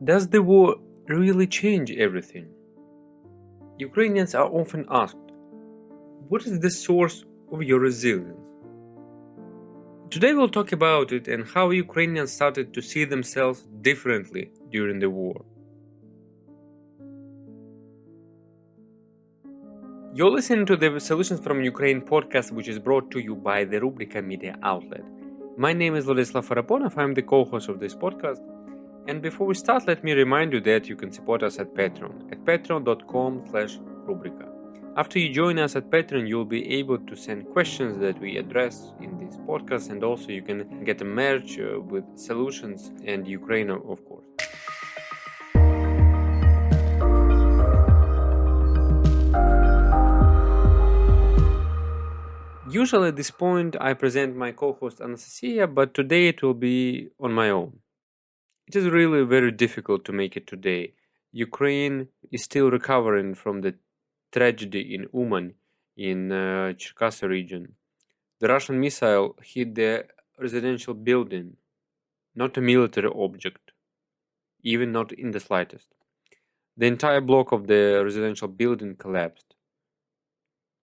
Does the war really change everything? Ukrainians are often asked, what is the source of your resilience? Today we'll talk about it and how Ukrainians started to see themselves differently during the war. You're listening to the Solutions from Ukraine podcast, which is brought to you by the Rubryka media outlet. My name is Vladyslav Faraponov, I'm the co-host of this podcast. And before we start, let me remind you that you can support us at Patreon, at patreon.com/Rubryka. After you join us at Patreon, you'll be able to send questions that we address in this podcast, and also you can get a merch with solutions and Ukraine, of course. Usually at this point I present my co-host Anastasia, but today it will be on my own. It is really very difficult to make it today. Ukraine is still recovering from the tragedy in Uman in Cherkasy region. The Russian missile hit the residential building, not a military object, even not in the slightest. The entire block of the residential building collapsed.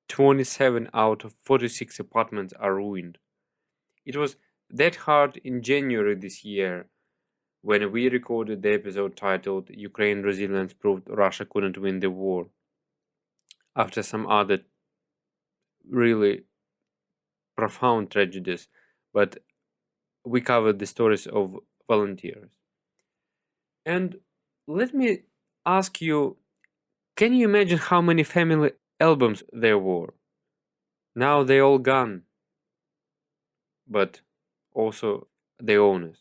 27 out of 46 apartments are ruined. It was that hard in January this year when we recorded the episode titled Ukraine Resilience Proved Russia Couldn't Win the War, after some other really profound tragedies, but we covered the stories of volunteers. And let me ask you, can you imagine how many family albums there were? Now they're all gone, but also the owners.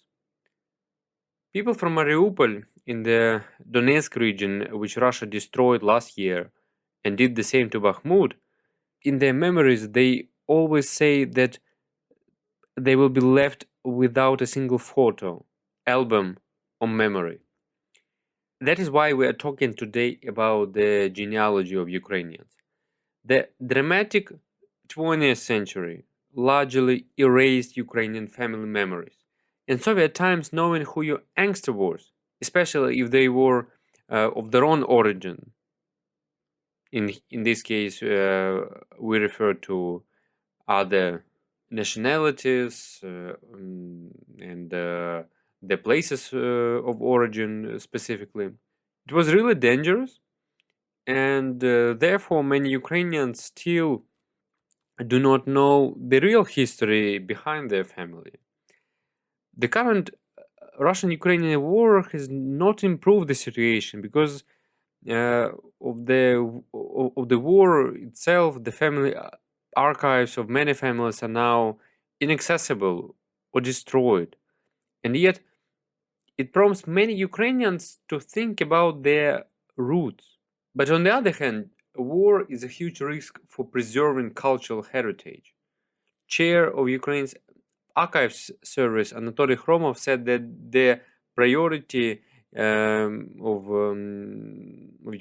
People from Mariupol in the Donetsk region, which Russia destroyed last year and did the same to Bakhmut, in their memories they always say that they will be left without a single photo, album, or memory. That is why we are talking today about the genealogy of Ukrainians. The dramatic 20th century largely erased Ukrainian family memories. In Soviet times, knowing who your ancestor was, especially if they were of their own origin, in this case, we refer to other nationalities and the places of origin specifically. It was really dangerous, and therefore many Ukrainians still do not know the real history behind their family. The current Russian-Ukrainian war has not improved the situation because of the war itself. The family archives of many families are now inaccessible or destroyed, and yet it prompts many Ukrainians to think about their roots. But on the other hand, war is a huge risk for preserving cultural heritage. Chair of Ukraine's Archives Service, Anatoly Khromov, said that the priority of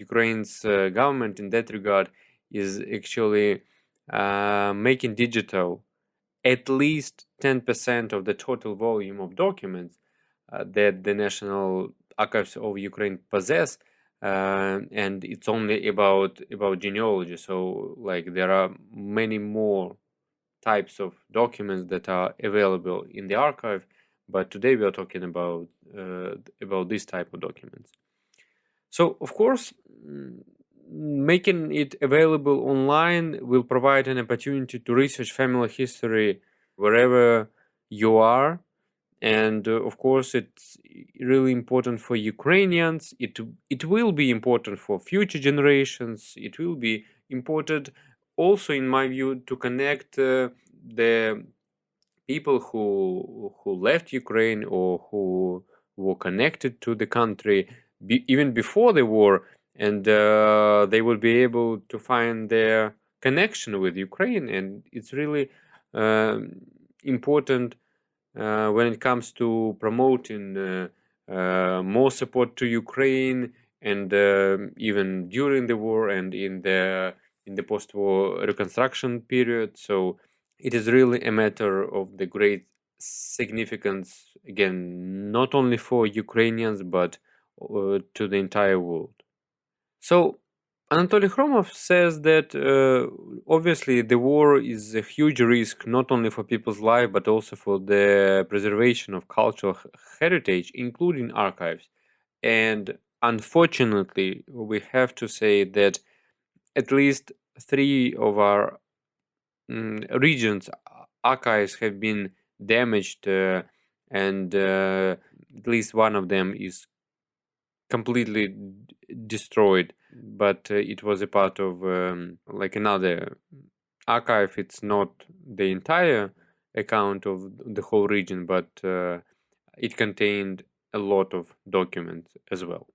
Ukraine's government in that regard is actually making digital at least 10% of the total volume of documents that the National Archives of Ukraine possess, and it's only about genealogy. So, like, there are many more types of documents that are available in the archive, but today we are talking about this type of documents. So, of course, making it available online will provide an opportunity to research family history wherever you are. And of course, it's really important for Ukrainians. It will be important for future generations. It will be important also, in my view, to connect the people who left Ukraine or who were connected to the country even before the war, and they will be able to find their connection with Ukraine. And it's really important when it comes to promoting more support to Ukraine, and even during the war and in the post-war reconstruction period. So it is really a matter of the great significance, again, not only for Ukrainians, but to the entire world. So Anatoly Khromov says that obviously the war is a huge risk not only for people's life but also for the preservation of cultural heritage, including archives. And unfortunately, we have to say that at least three of our regions' archives have been damaged, and at least one of them is completely destroyed. But it was a part of like another archive. It's not the entire account of the whole region, but it contained a lot of documents as well.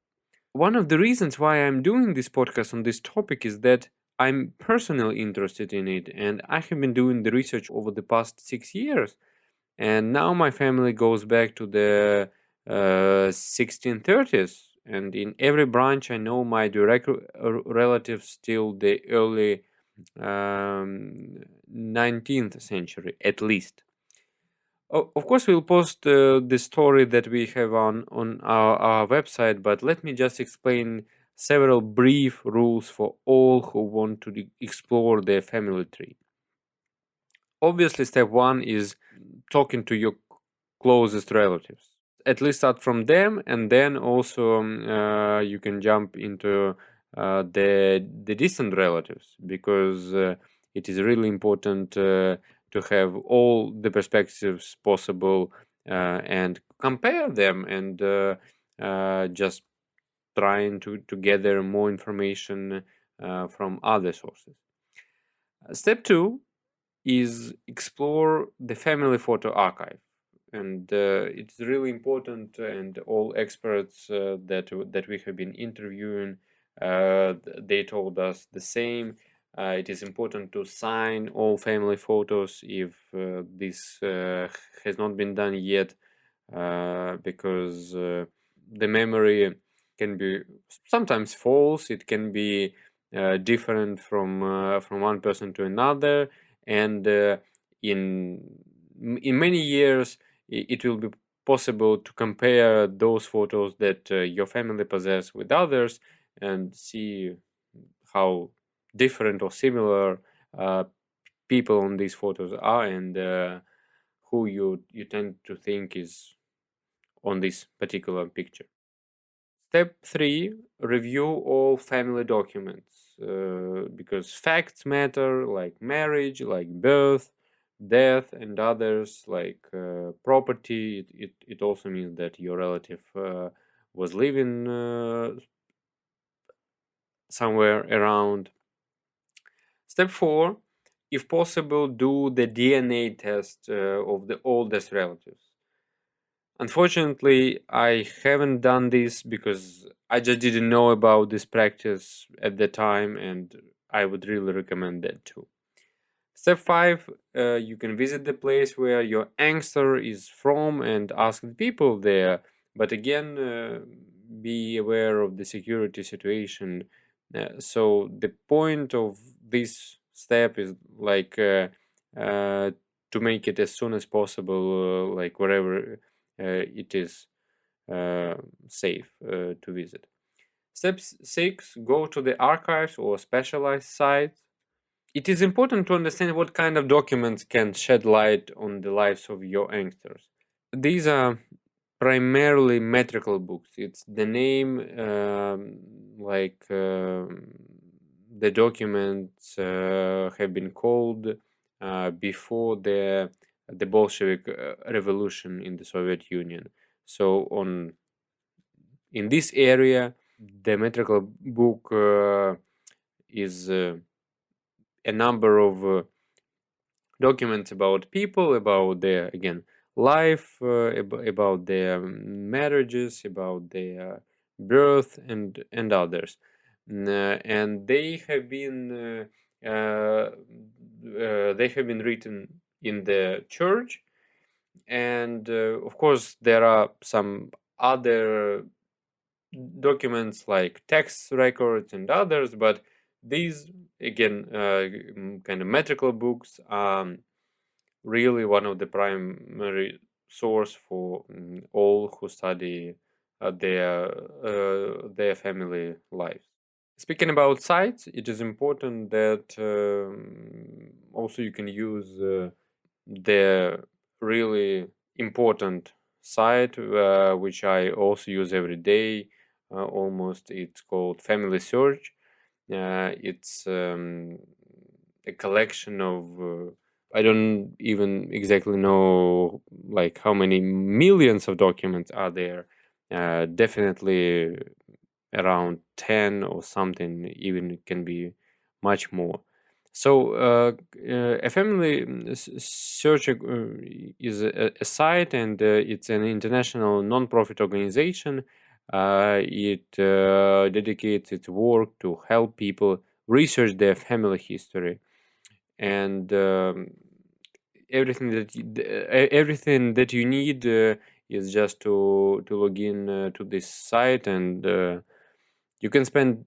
One of the reasons why I'm doing this podcast on this topic is that I'm personally interested in it, and I have been doing the research over the past 6 years. And now my family goes back to the 1630s, and in every branch I know my direct relatives till the early 19th century at least. Of course, we'll post the story that we have on our website, but let me just explain several brief rules for all who want to explore their family tree. Obviously, step one is talking to your closest relatives. At least start from them, and then also you can jump into the distant relatives, because it is really important to have all the perspectives possible and compare them, and just trying to gather more information from other sources. Step two is explore the family photo archive, and it's really important, and all experts that we have been interviewing, they told us the same. It is important to sign all family photos if this has not been done yet, because the memory can be sometimes false. It can be different from one person to another, and in many years it will be possible to compare those photos that your family possess with others and see how different or similar people on these photos are, and who you tend to think is on this particular picture. Step three, review all family documents, because facts matter, like marriage, like birth, death, and others, like property. It also means that your relative was living somewhere around. Step four, if possible, do the DNA test of the oldest relatives. Unfortunately, I haven't done this because I just didn't know about this practice at the time, and I would really recommend that too. Step 5, you can visit the place where your ancestor is from and ask the people there. But again, be aware of the security situation. So the point of this step is like to make it as soon as possible, like wherever it is safe to visit. Step 6, go to the archives or specialized sites. It is important to understand what kind of documents can shed light on the lives of your ancestors. These are primarily metrical books. It's the name, the documents have been called before the Bolshevik revolution in the Soviet Union. So in this area, the metrical book is a number of documents about people, about their, again, life, about their marriages, about their birth, and others. And they have been written in the church, and of course there are some other documents like tax records and others, but these, again, kind of metrical books are really one of the primary source for all who study their family lives. Speaking about sites, it is important that also you can use the really important site which I also use every day almost. It's called Family Search. It's a collection of I don't even exactly know like how many millions of documents are there. Definitely around 10 or something, even it can be much more. So a family search is a site, and it's an international non-profit organization. It dedicates its work to help people research their family history, and everything that you need is just to log in to this site, and you can spend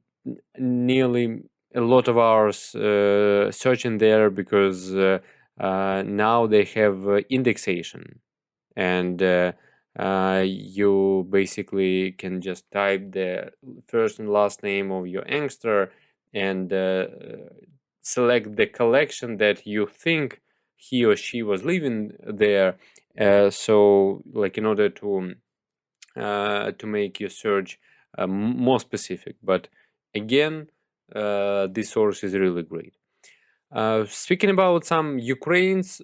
nearly a lot of hours searching there, because now they have indexation, and you basically can just type the first and last name of your youngster, and select the collection that you think he or she was living there. So like in order to make your search more specific. But again, this source is really great. Speaking about some Ukraine's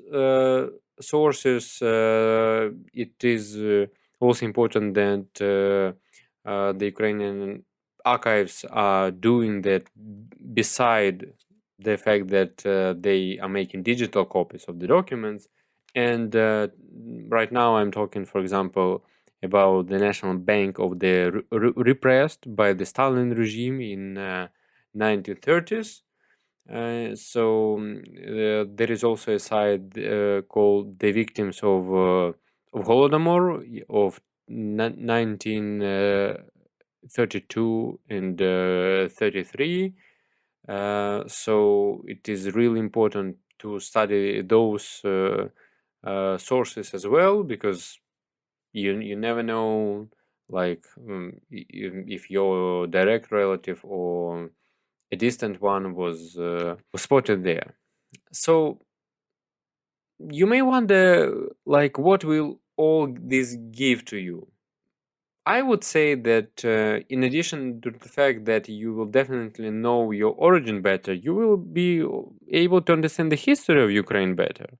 sources, it is also important that the Ukrainian archives are doing that, beside the fact that they are making digital copies of the documents. And right now I'm talking, for example, about the National Bank of the repressed by the Stalin regime in 1930s. There is also a site called the Victims of Holodomor of 1932 and 33. So it is really important to study those sources as well, because you never know, like if your direct relative or a distant one was spotted there. So you may wonder, like, what will all this give to you? I would say that in addition to the fact that you will definitely know your origin better, you will be able to understand the history of Ukraine better.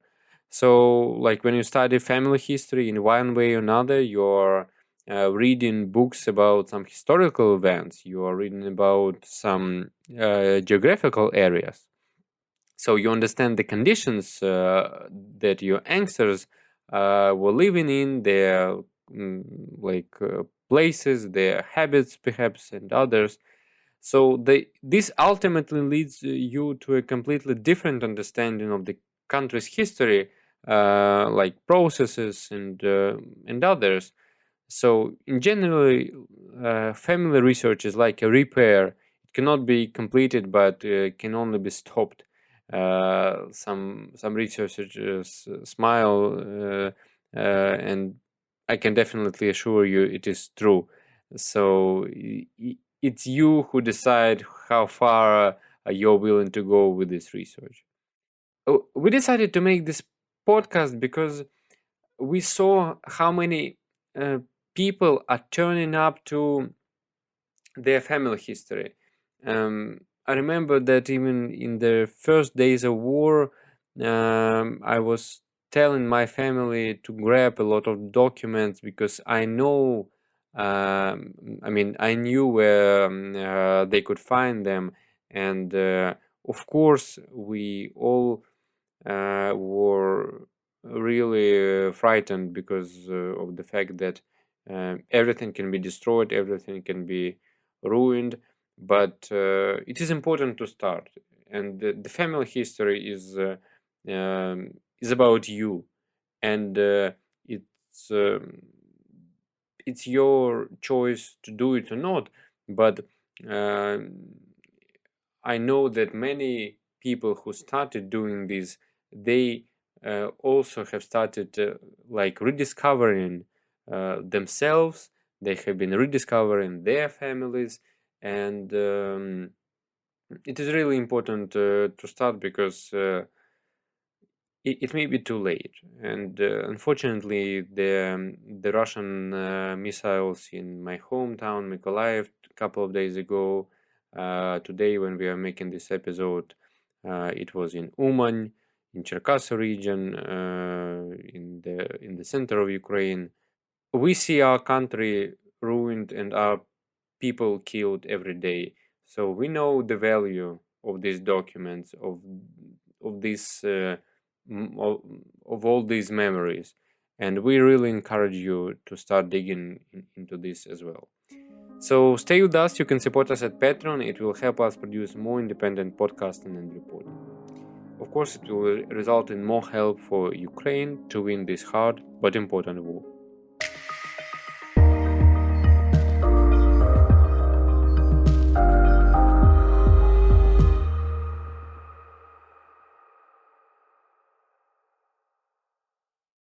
So, like when you study family history in one way or another, you're reading books about some historical events, you are reading about some geographical areas. So you understand the conditions that your ancestors were living in, their like places, their habits, perhaps, and others. So this ultimately leads you to a completely different understanding of the country's history, like processes and others. So in general, family research is like a repair. It cannot be completed, but can only be stopped. Some researchers smile, and I can definitely assure you it is true. So it's you who decide how far you're willing to go with this research. Oh, we decided to make this podcast because we saw how many uh, people are turning up to their family history. I remember that even in the first days of war, I was telling my family to grab a lot of documents, because I know, I knew where they could find them. And of course, we all were really frightened because of the fact that everything can be destroyed, everything can be ruined. But it is important to start, and the family history is about you, and it's um, it's your choice to do it or not. But uh, I know that many people who started doing this, they also have started like rediscovering themselves, They have been rediscovering their families, and it is really important to start because it may be too late. And unfortunately, the Russian missiles in my hometown, Mykolaiv, a couple of days ago, today when we are making this episode, it was in Uman, in Cherkasy region, in the center of Ukraine. We see our country ruined and our people killed every day. So we know the value of these documents, of this of all these memories, and we really encourage you to start digging into this as well. So stay with us. You can support us at Patreon. It will help us produce more independent podcasting and reporting. Of course, it will result in more help for Ukraine to win this hard but important war.